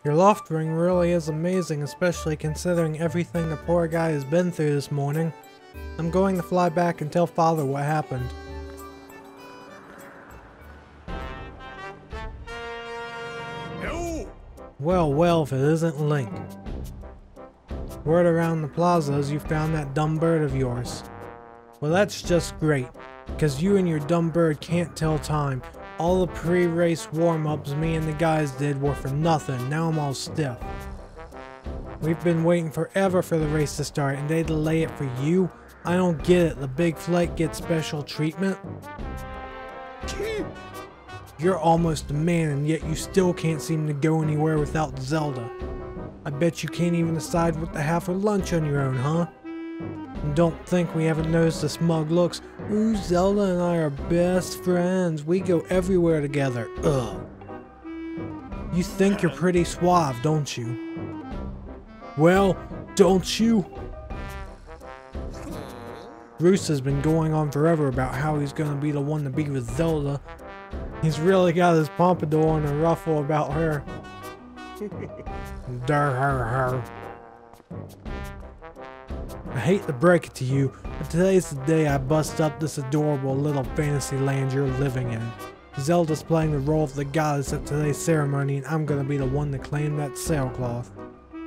Your loft ring really is amazing, especially considering everything the poor guy has been through this morning. I'm going to fly back and tell Father what happened. No! Well, if it isn't Link. Word around the plaza is you found that dumb bird of yours. Well, that's just great, because you and your dumb bird can't tell time. All the pre-race warm-ups me and the guys did were for nothing. Now I'm all stiff. We've been waiting forever for the race to start, and they delay it for you? I don't get it. The big flight gets special treatment? You're almost a man, and yet you still can't seem to go anywhere without Zelda. I bet you can't even decide what to have for lunch on your own, huh? And don't think we haven't noticed the smug looks. Ooh, Zelda and I are best friends. We go everywhere together. Ugh. You think you're pretty suave, don't you? Well, don't you? Bruce has been going on forever about how he's gonna be the one to be with Zelda. He's really got his pompadour and a ruffle about her. Her. I hate to break it to you, but today's the day I bust up this adorable little fantasy land you're living in. Zelda's playing the role of the goddess at today's ceremony, and I'm gonna be the one to claim that sailcloth.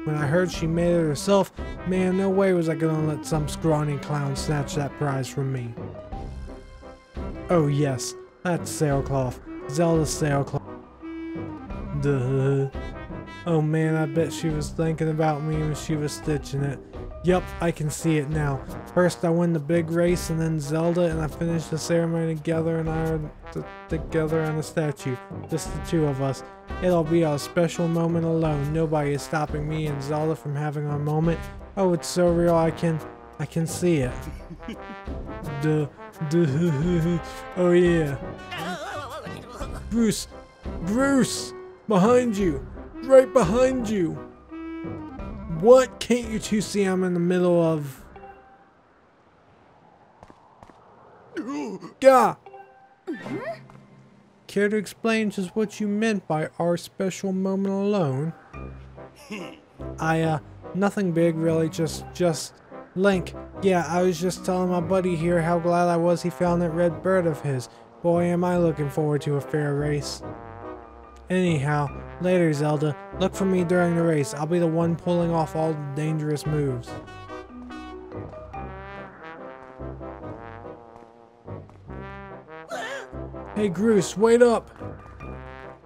When I heard she made it herself, man, no way was I gonna let some scrawny clown snatch that prize from me. Oh yes, that's sailcloth. Zelda's sailcloth. Duh. Oh man, I bet she was thinking about me when she was stitching it. Yup, I can see it now. First I win the big race and then Zelda, and I finish the ceremony together and I are together on the statue. Just the two of us. It'll be a special moment alone. Nobody is stopping me and Zelda from having our moment. Oh, it's so real, I can see it. Duh. Oh yeah. Bruce! Behind you! Right behind you! What? Can't you two see I'm in the middle of... Gah! Care to explain just what you meant by our special moment alone? Nothing big really, just... Link. Yeah, I was just telling my buddy here how glad I was he found that red bird of his. Boy, am I looking forward to a fair race. Anyhow, later Zelda, look for me during the race. I'll be the one pulling off all the dangerous moves. Hey Groose, wait up!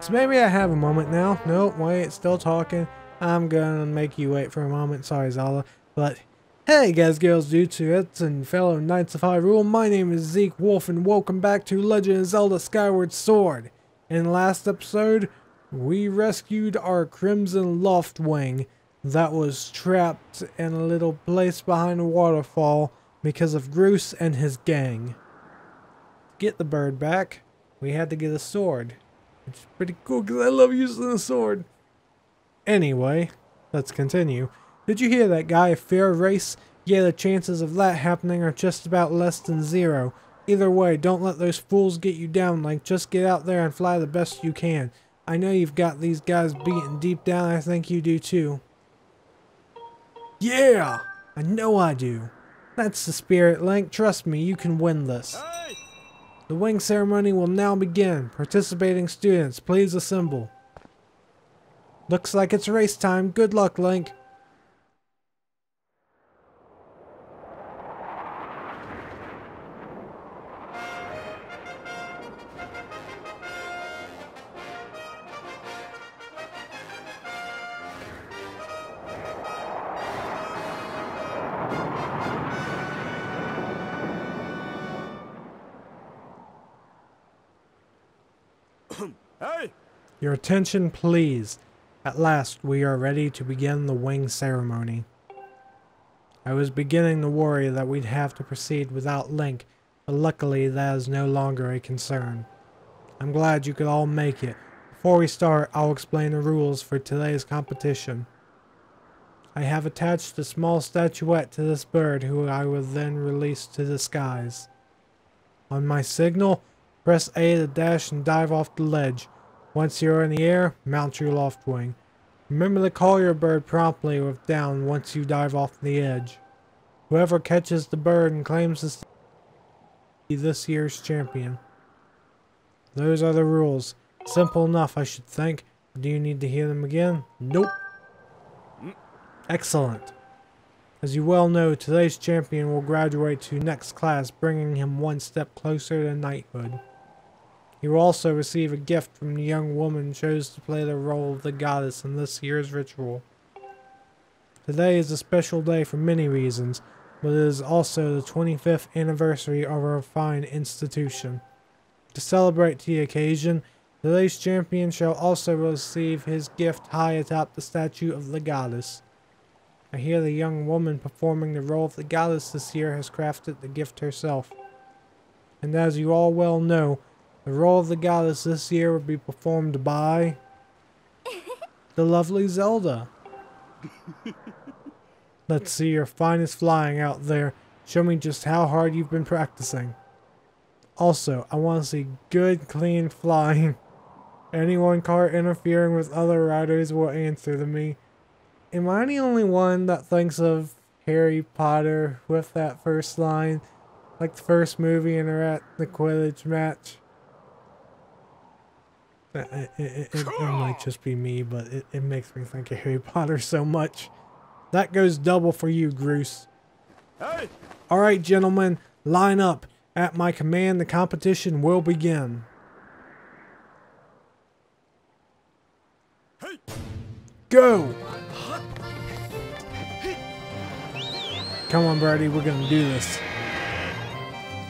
So maybe I have a moment now. Nope, wait, still talking. I'm gonna make you wait for a moment. Sorry Zelda, but hey guys, girls, dudes, and fellow Knights of Hyrule, my name is ZekeWolfe and welcome back to Legend of Zelda Skyward Sword. In the last episode, we rescued our Crimson Loftwing that was trapped in a little place behind a waterfall because of Groose and his gang. To get the bird back, we had to get a sword, which is pretty cool because I love using a sword. Anyway, let's continue. Did you hear that guy? A fair race? Yeah, the chances of that happening are just about less than 0. Either way, don't let those fools get you down, Link. Just get out there and fly the best you can. I know you've got these guys beaten deep down. I think you do too. Yeah! I know I do. That's the spirit, Link. Trust me, you can win this. Hey! The wing ceremony will now begin. Participating students, please assemble. Looks like it's race time. Good luck, Link. Hey! Your attention, please. At last, we are ready to begin the wing ceremony. I was beginning to worry that we'd have to proceed without Link, but luckily that is no longer a concern. I'm glad you could all make it. Before we start, I'll explain the rules for today's competition. I have attached a small statuette to this bird who I will then release to the skies. On my signal, press A to dash and dive off the ledge. Once you're in the air, mount your Loftwing. Remember to call your bird promptly with down once you dive off the edge. Whoever catches the bird and claims to be this year's champion. Those are the rules. Simple enough, I should think. Do you need to hear them again? Nope. Excellent. As you well know, today's champion will graduate to next class, bringing him one step closer to knighthood. He will also receive a gift from the young woman who chose to play the role of the goddess in this year's ritual. Today is a special day for many reasons, but it is also the 25th anniversary of our fine institution. To celebrate the occasion, today's champion shall also receive his gift high atop the statue of the goddess. I hear the young woman performing the role of the goddess this year has crafted the gift herself. And as you all well know, the role of the goddess this year will be performed by the lovely Zelda. Let's see your finest flying out there. Show me just how hard you've been practicing. Also, I want to see good, clean flying. Anyone caught interfering with other riders will answer to me. Am I the only one that thinks of Harry Potter with that first line? Like the first movie and they're at the Quidditch match? It might just be me, but it makes me think of Harry Potter so much. That goes double for you, Groose. Hey! Alright, gentlemen, line up. At my command, the competition will begin. Hey! Go! Come on, Birdie, we're gonna do this.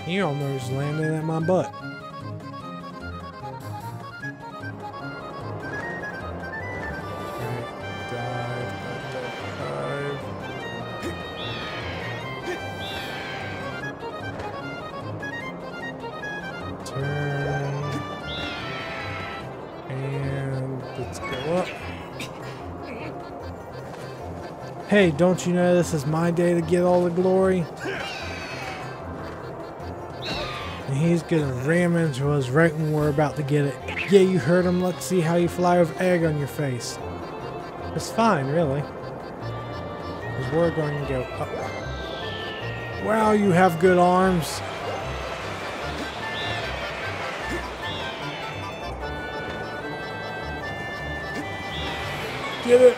You almost landed at my butt. Turn. And let's go up. Hey, don't you know this is my day to get all the glory? And he's gonna ram into us right when we're about to get it. Yeah, you heard him. Let's see how you fly with egg on your face. It's fine, really. Because we're going to go up. Wow, you have good arms. Get it.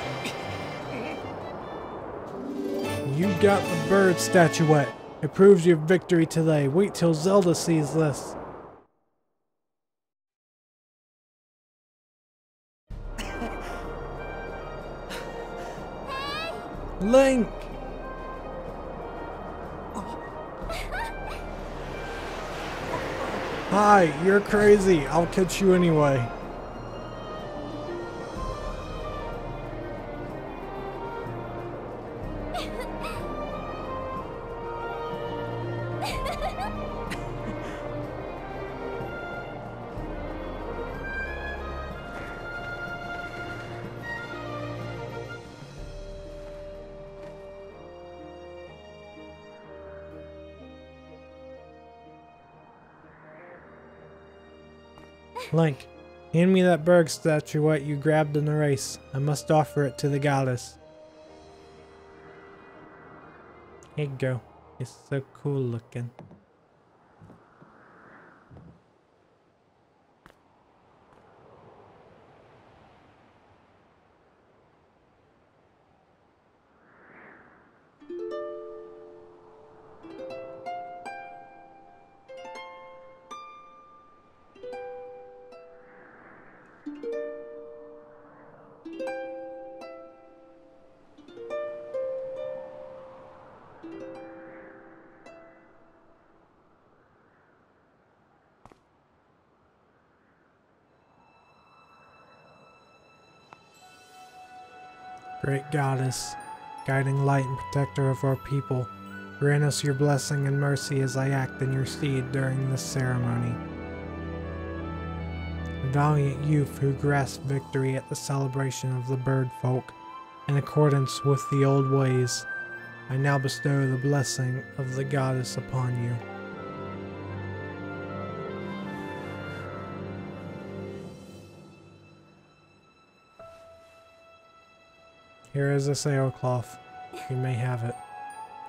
You got the bird statuette. It proves your victory today. Wait till Zelda sees this. Link! Hi, you're crazy. I'll catch you anyway. Link, hand me that bird statuette you grabbed in the race. I must offer it to the goddess. Here you go. It's so cool looking. Great goddess, guiding light and protector of our people, grant us your blessing and mercy as I act in your stead during this ceremony. Valiant youth who grasped victory at the celebration of the bird folk, in accordance with the old ways, I now bestow the blessing of the goddess upon you. Here is a sailcloth. You may have it.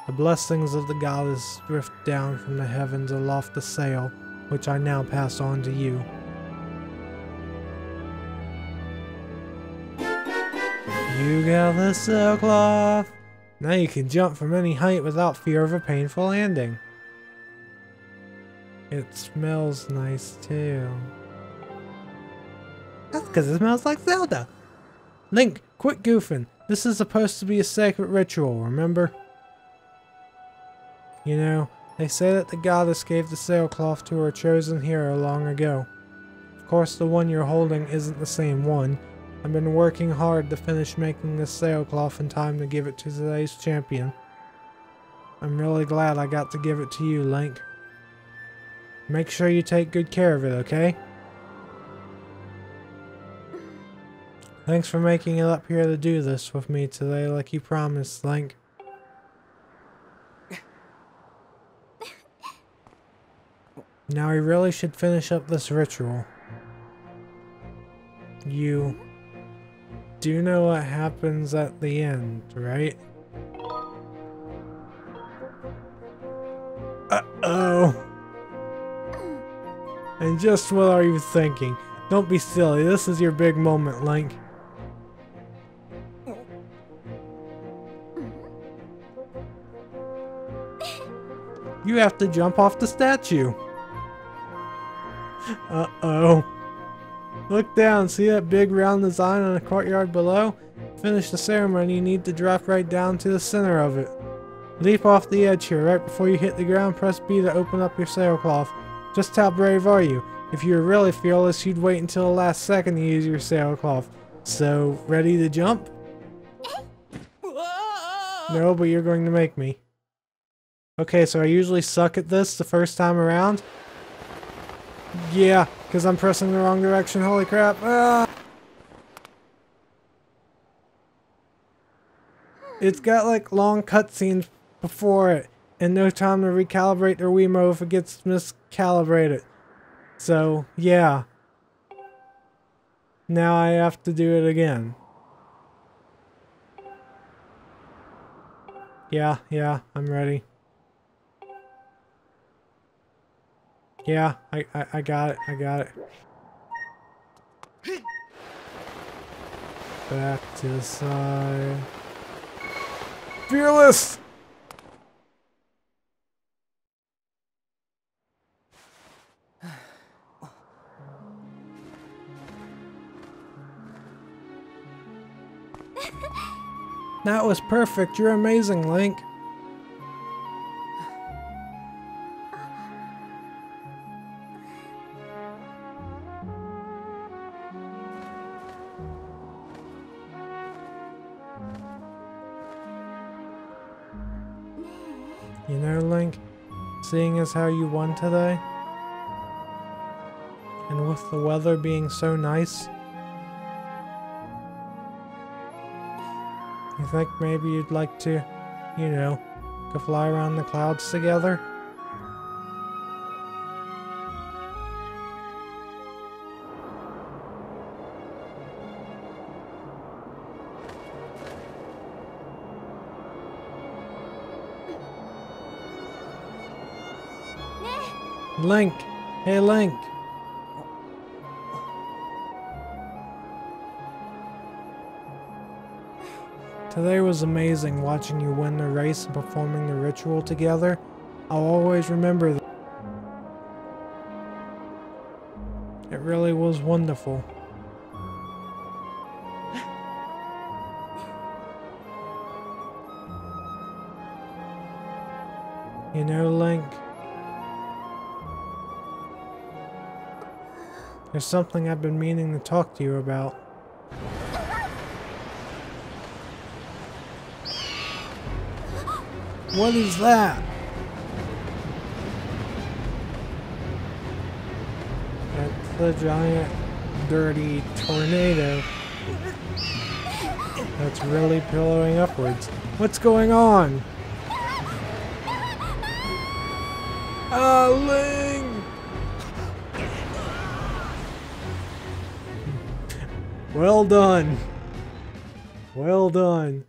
The blessings of the goddess drift down from the heavens aloft the sail, which I now pass on to you. You got the sailcloth! Now you can jump from any height without fear of a painful landing. It smells nice too. That's because it smells like Zelda! Link, quit goofing. This is supposed to be a sacred ritual, remember? You know, they say that the goddess gave the sailcloth to her chosen hero long ago. Of course, the one you're holding isn't the same one. I've been working hard to finish making this sailcloth in time to give it to today's champion. I'm really glad I got to give it to you, Link. Make sure you take good care of it, okay? Thanks for making it up here to do this with me today like you promised, Link. Now we really should finish up this ritual. You do know what happens at the end, right? Uh-oh! And just what are you thinking? Don't be silly, this is your big moment, Link. You have to jump off the statue. Uh-oh. Look down, see that big round design on the courtyard below? Finish the ceremony, you need to drop right down to the center of it. Leap off the edge here, right before you hit the ground, press B to open up your sailcloth. Just how brave are you? If you were really fearless, you'd wait until the last second to use your sailcloth. So, ready to jump? No, but you're going to make me. Okay, so I usually suck at this the first time around. Yeah, because I'm pressing the wrong direction, holy crap. Ah! It's got like long cutscenes before it, and no time to recalibrate their Wiimote if it gets miscalibrated. So, yeah. Now I have to do it again. Yeah, I'm ready. Yeah, I got it. Back to the side. Fearless! That was perfect. You're amazing, Link. You know, Link, seeing as how you won today, and with the weather being so nice, you think maybe you'd like to, you know, go fly around the clouds together? Link! Hey, Link! Today was amazing watching you win the race and performing the ritual together. I'll always remember that. It really was wonderful. You know, Link, there's something I've been meaning to talk to you about. What is that? That's the giant, dirty tornado that's really pillowing upwards. What's going on? Ah, Ling! Well done. Well done.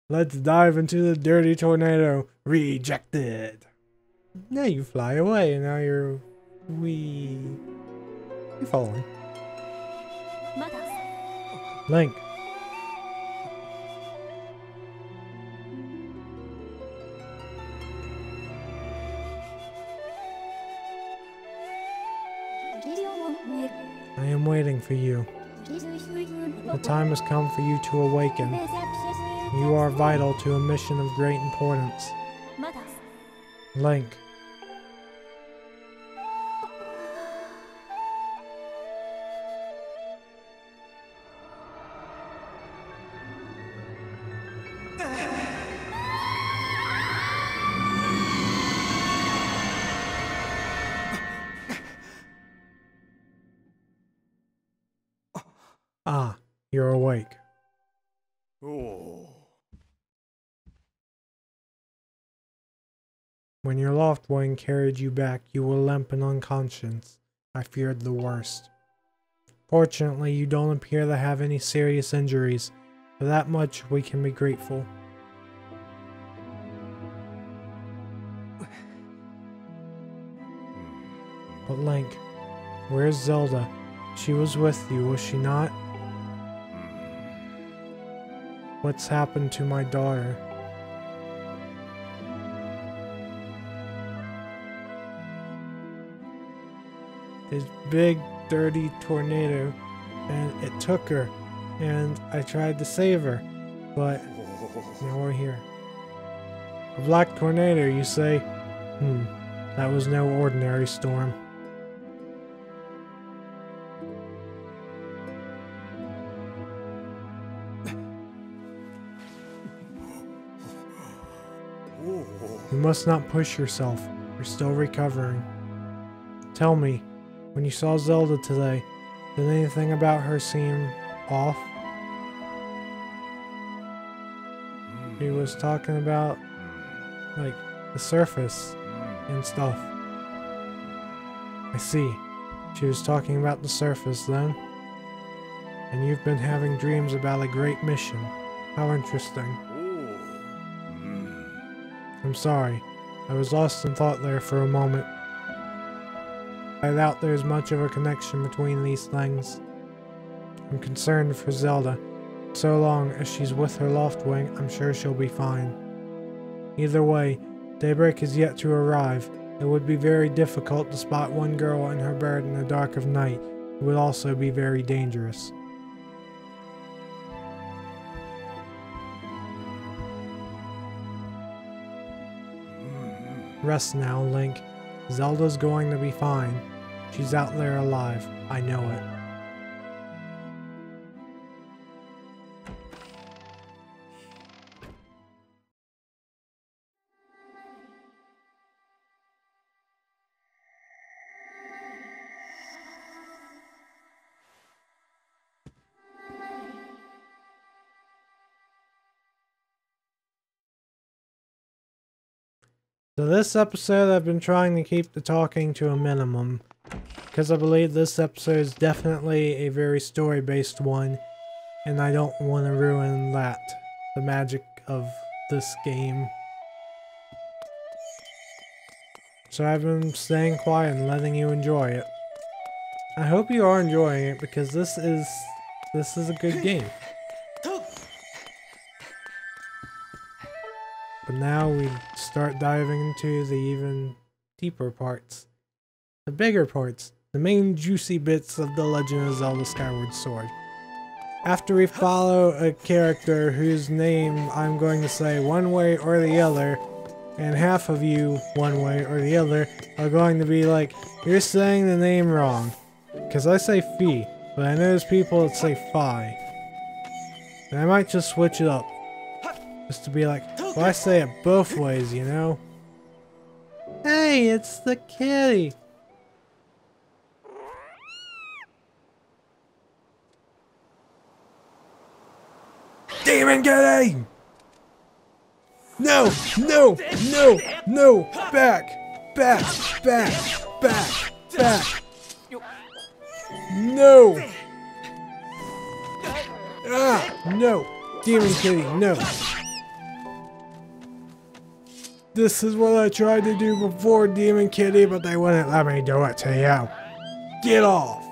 Let's dive into the dirty tornado. Rejected. Now you fly away, and now you're falling. Link. I am waiting for you. The time has come for you to awaken. You are vital to a mission of great importance. Link. Ah, you're awake. Oh. When your loft wing carried you back, you were limp and unconscious. I feared the worst. Fortunately, you don't appear to have any serious injuries. For that much, we can be grateful. But Link, where's Zelda? She was with you, was she not? What's happened to my daughter? This big, dirty tornado, and it took her, and I tried to save her, but now we're here. A black tornado, you say? That was no ordinary storm. You must not push yourself. You're still recovering. Tell me, when you saw Zelda today, did anything about her seem off? He was talking about, like, the surface and stuff. I see. She was talking about the surface then. And you've been having dreams about a great mission. How interesting. I'm sorry. I was lost in thought there for a moment. I doubt there's much of a connection between these things. I'm concerned for Zelda. So long as she's with her loft wing, I'm sure she'll be fine. Either way, daybreak is yet to arrive. It would be very difficult to spot one girl and her bird in the dark of night. It would also be very dangerous. Rest now, Link. Zelda's going to be fine. She's out there alive. I know it. So this episode, I've been trying to keep the talking to a minimum, because I believe this episode is definitely a very story-based one, and I don't want to ruin that, the magic of this game. So I've been staying quiet and letting you enjoy it. I hope you are enjoying it, because this is a good game. But now we start diving into the even deeper parts. The bigger parts. The main juicy bits of The Legend of Zelda Skyward Sword. After we follow a character whose name I'm going to say one way or the other, and half of you, one way or the other, are going to be like, you're saying the name wrong. Because I say Fee, but I know there's people that say Fi. And I might just switch it up. Just to be like, well, I say it both ways, you know? Hey, it's the kitty! Demon kitty! No! No! No! No! Back! Back! Back! Back! Back! No! Ah! No! Demon Kitty, no. This is what I tried to do before, Demon Kitty, but they wouldn't let me do it to you. Get off.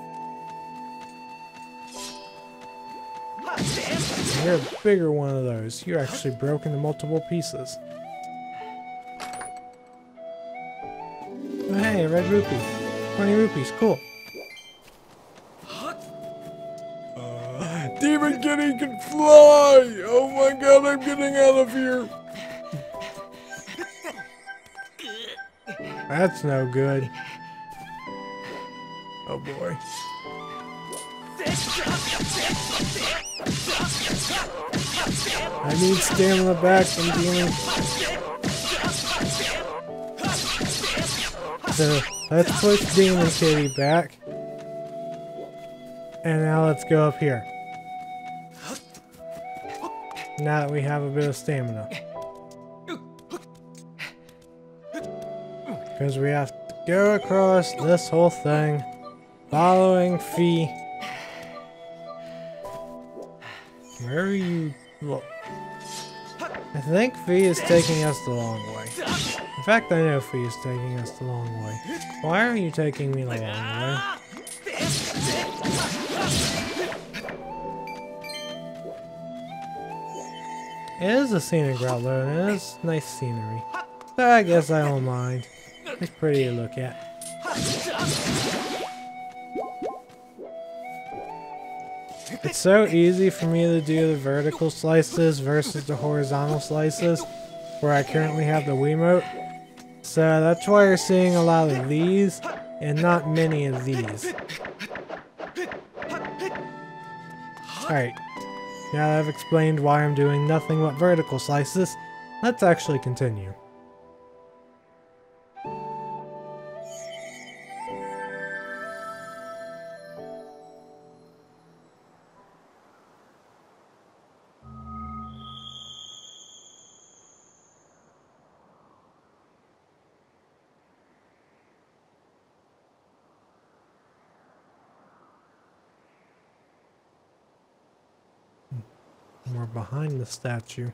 You're a bigger one of those. You actually broke into multiple pieces. Oh, hey, a red rupee. 20 rupees, cool. Demon Kitty can fly! Oh my god, I'm getting out of here! That's no good. Oh boy. I need stamina back from Demon. So, let's push Demon Kitty back. And now let's go up here. Now that we have a bit of stamina. Because we have to go across this whole thing, following Fee. Where are you? Look. I think Fee is taking us the long way. In fact, I know Fee is taking us the long way. Why are you taking me the long way? It is a scenic route though, and it is nice scenery. So I guess I don't mind. It's pretty to look at. It's so easy for me to do the vertical slices versus the horizontal slices, where I currently have the Wiimote. So that's why you're seeing a lot of these, and not many of these. Alright. Now that I've explained why I'm doing nothing but vertical slices, let's actually continue. We're behind the statue.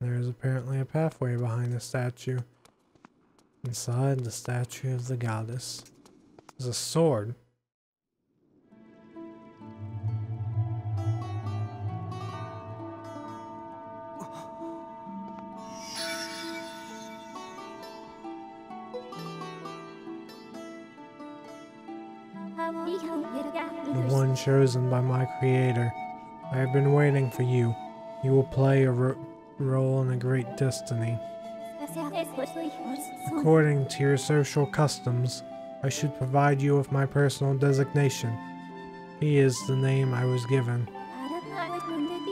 There is apparently a pathway behind the statue. Inside the statue of the goddess is a sword. The one chosen by my creator. I have been waiting for you. You will play a role in a great destiny. According to your social customs, I should provide you with my personal designation. He is the name I was given.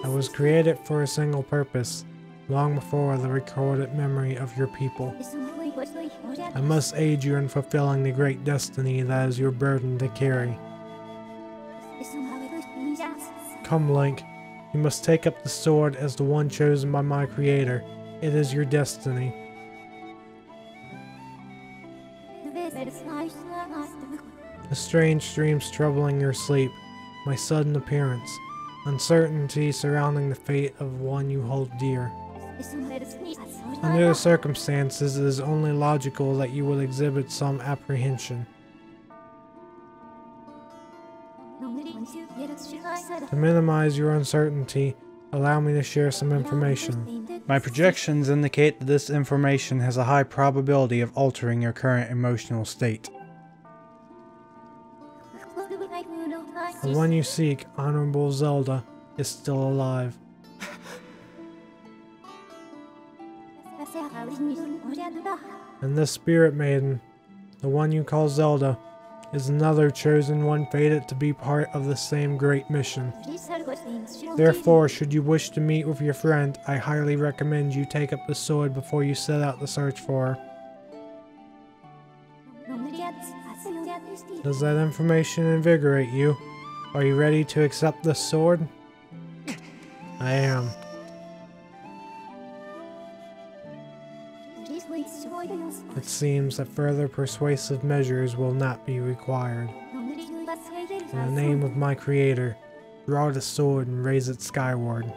I was created for a single purpose, long before the recorded memory of your people. I must aid you in fulfilling the great destiny that is your burden to carry. Come, Link. You must take up the sword as the one chosen by my creator. It is your destiny. A strange dreams troubling your sleep, my sudden appearance, uncertainty surrounding the fate of one you hold dear. Under the circumstances, it is only logical that you would exhibit some apprehension. To minimize your uncertainty, allow me to share some information. My projections indicate that this information has a high probability of altering your current emotional state. The one you seek, Honorable Zelda, is still alive. And this spirit maiden, the one you call Zelda, is another chosen one fated to be part of the same great mission. Therefore, should you wish to meet with your friend, I highly recommend you take up the sword before you set out to search for her. Does that information invigorate you? Are you ready to accept this sword? I am. It seems that further persuasive measures will not be required. In the name of my creator, draw the sword and raise it skyward.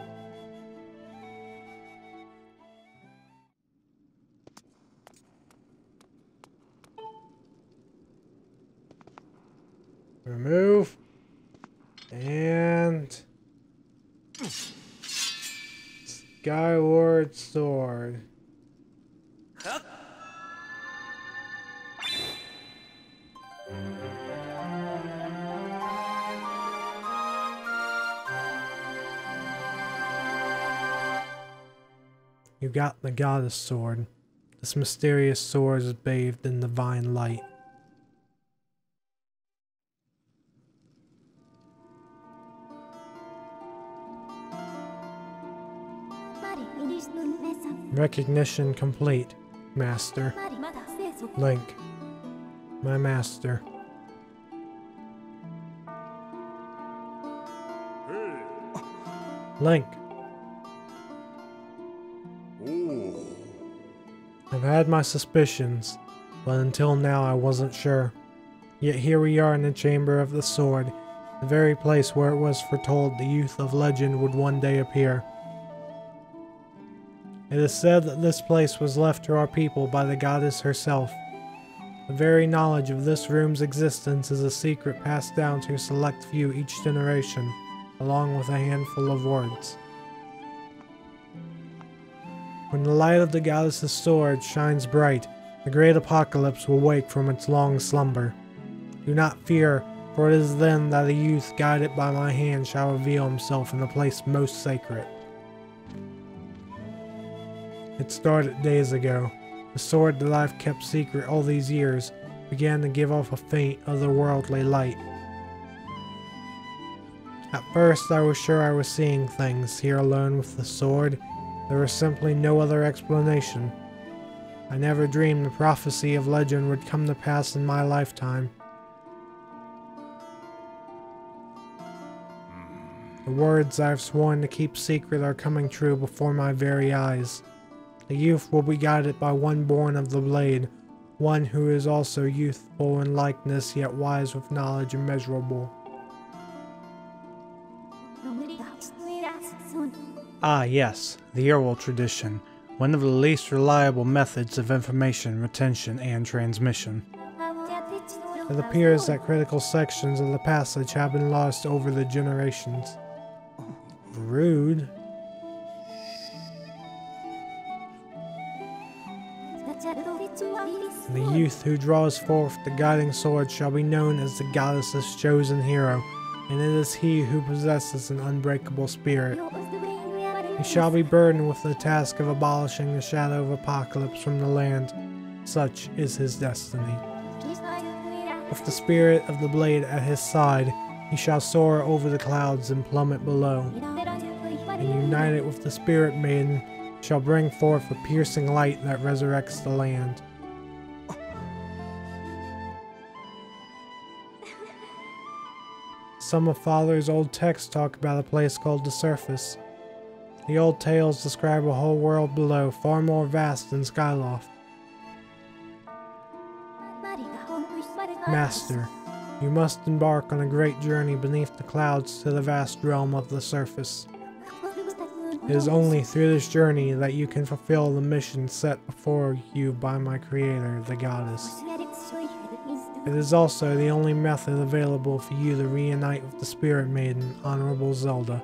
Remove. And Skyward Sword. You got the goddess sword. This mysterious sword is bathed in divine light. Recognition complete, Master. Link, my master. Link. I've had my suspicions, but until now I wasn't sure. Yet here we are in the Chamber of the Sword, the very place where it was foretold the youth of legend would one day appear. It is said that this place was left to our people by the goddess herself. The very knowledge of this room's existence is a secret passed down to a select few each generation, along with a handful of words. When the light of the goddess's sword shines bright, the great apocalypse will wake from its long slumber. Do not fear, for it is then that a youth guided by my hand shall reveal himself in the place most sacred. It started days ago. The sword that I've kept secret all these years began to give off a faint, otherworldly light. At first I was sure I was seeing things, here alone with the sword. There was simply no other explanation. I never dreamed the prophecy of legend would come to pass in my lifetime. The words I've sworn to keep secret are coming true before my very eyes. The youth will be guided by one born of the blade, one who is also youthful in likeness yet wise with knowledge immeasurable. Ah yes, the Hyrule tradition, one of the least reliable methods of information retention and transmission. It appears that critical sections of the passage have been lost over the generations. Rude. The youth who draws forth the guiding sword shall be known as the goddess's chosen hero, and it is he who possesses an unbreakable spirit. He shall be burdened with the task of abolishing the shadow of apocalypse from the land. Such is his destiny. With the spirit of the blade at his side, he shall soar over the clouds and plummet below. And united with the spirit maiden, shall bring forth a piercing light that resurrects the land. Some of Father's old texts talk about a place called the Surface. The old tales describe a whole world below, far more vast than Skyward. Master, you must embark on a great journey beneath the clouds to the vast realm of the Surface. It is only through this journey that you can fulfill the mission set before you by my creator, the goddess. It is also the only method available for you to reunite with the Spirit Maiden, Honorable Zelda.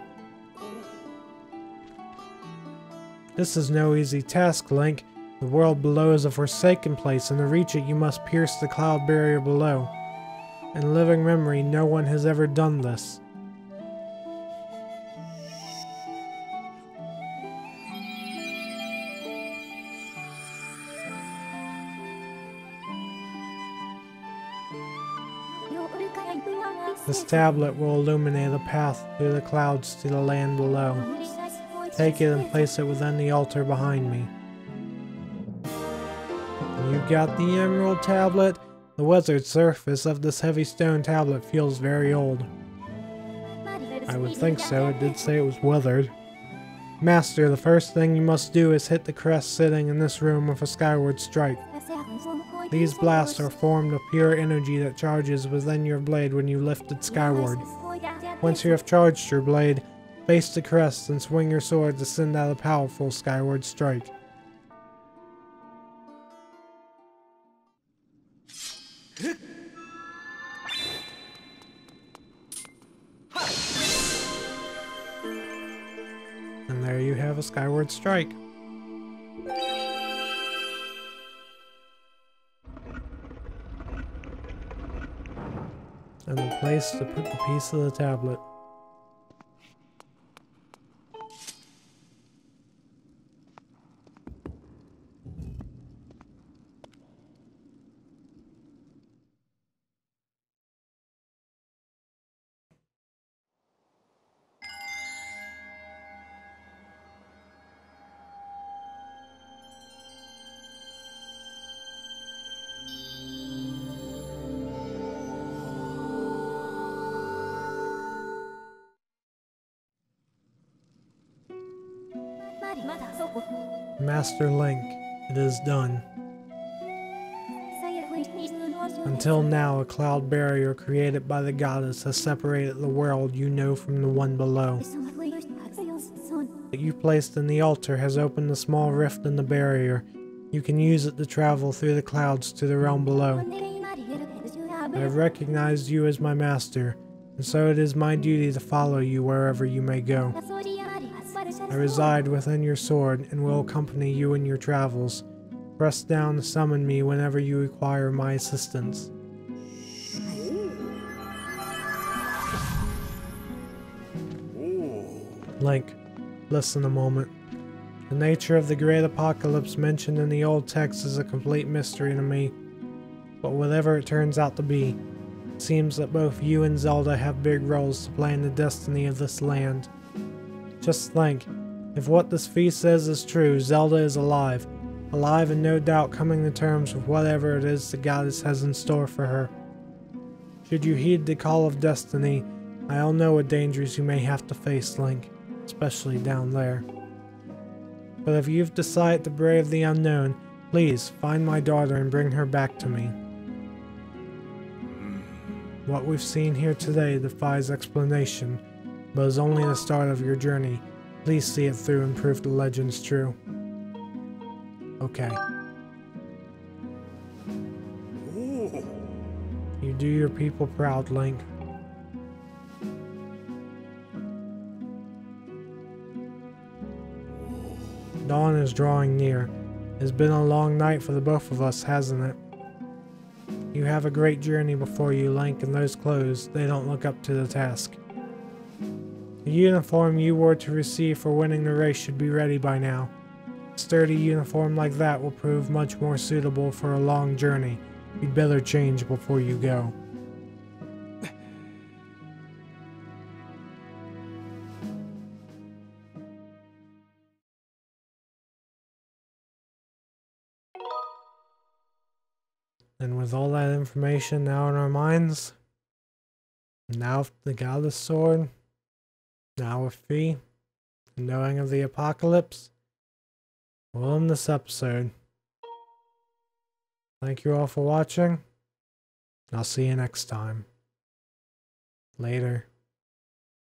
This is no easy task, Link. The world below is a forsaken place, and to reach it you must pierce the cloud barrier below. In living memory, no one has ever done this. This tablet will illuminate a path through the clouds to the land below. Take it and place it within the altar behind me. You got the emerald tablet? The weathered surface of this heavy stone tablet feels very old. I would think so, it did say it was weathered. Master, the first thing you must do is hit the crest sitting in this room with a skyward strike. These blasts are formed of pure energy that charges within your blade when you lift it skyward. Once you have charged your blade, face the crest and swing your sword to send out a powerful skyward strike. And there you have a skyward strike. And the place to put the piece of the tablet. Master Link, it is done. Until now, a cloud barrier created by the goddess has separated the world you know from the one below. That you placed in the altar has opened a small rift in the barrier. You can use it to travel through the clouds to the realm below. I have recognized you as my master, and so it is my duty to follow you wherever you may go. I reside within your sword and will accompany you in your travels. Press down to summon me whenever you require my assistance. Link, listen a moment. The nature of the great apocalypse mentioned in the old text is a complete mystery to me. But whatever it turns out to be, it seems that both you and Zelda have big roles to play in the destiny of this land. Just think, if what this feast says is true, Zelda is alive and no doubt coming to terms with whatever it is the goddess has in store for her. Should you heed the call of destiny, I all know what dangers you may have to face, Link, especially down there. But if you've decided to brave the unknown, please find my daughter and bring her back to me. What we've seen here today defies explanation, but is only the start of your journey. Please see it through and prove the legend's true. Okay. You do your people proud, Link. Dawn is drawing near. It's been a long night for the both of us, hasn't it? You have a great journey before you, Link, and those clothes, they don't look up to the task. The uniform you were to receive for winning the race should be ready by now. A sturdy uniform like that will prove much more suitable for a long journey. You'd better change before you go. And with all that information now in our minds, now with the Goddess Sword, now with Fee, and knowing of the apocalypse, we'll end this episode. Thank you all for watching. I'll see you next time. Later.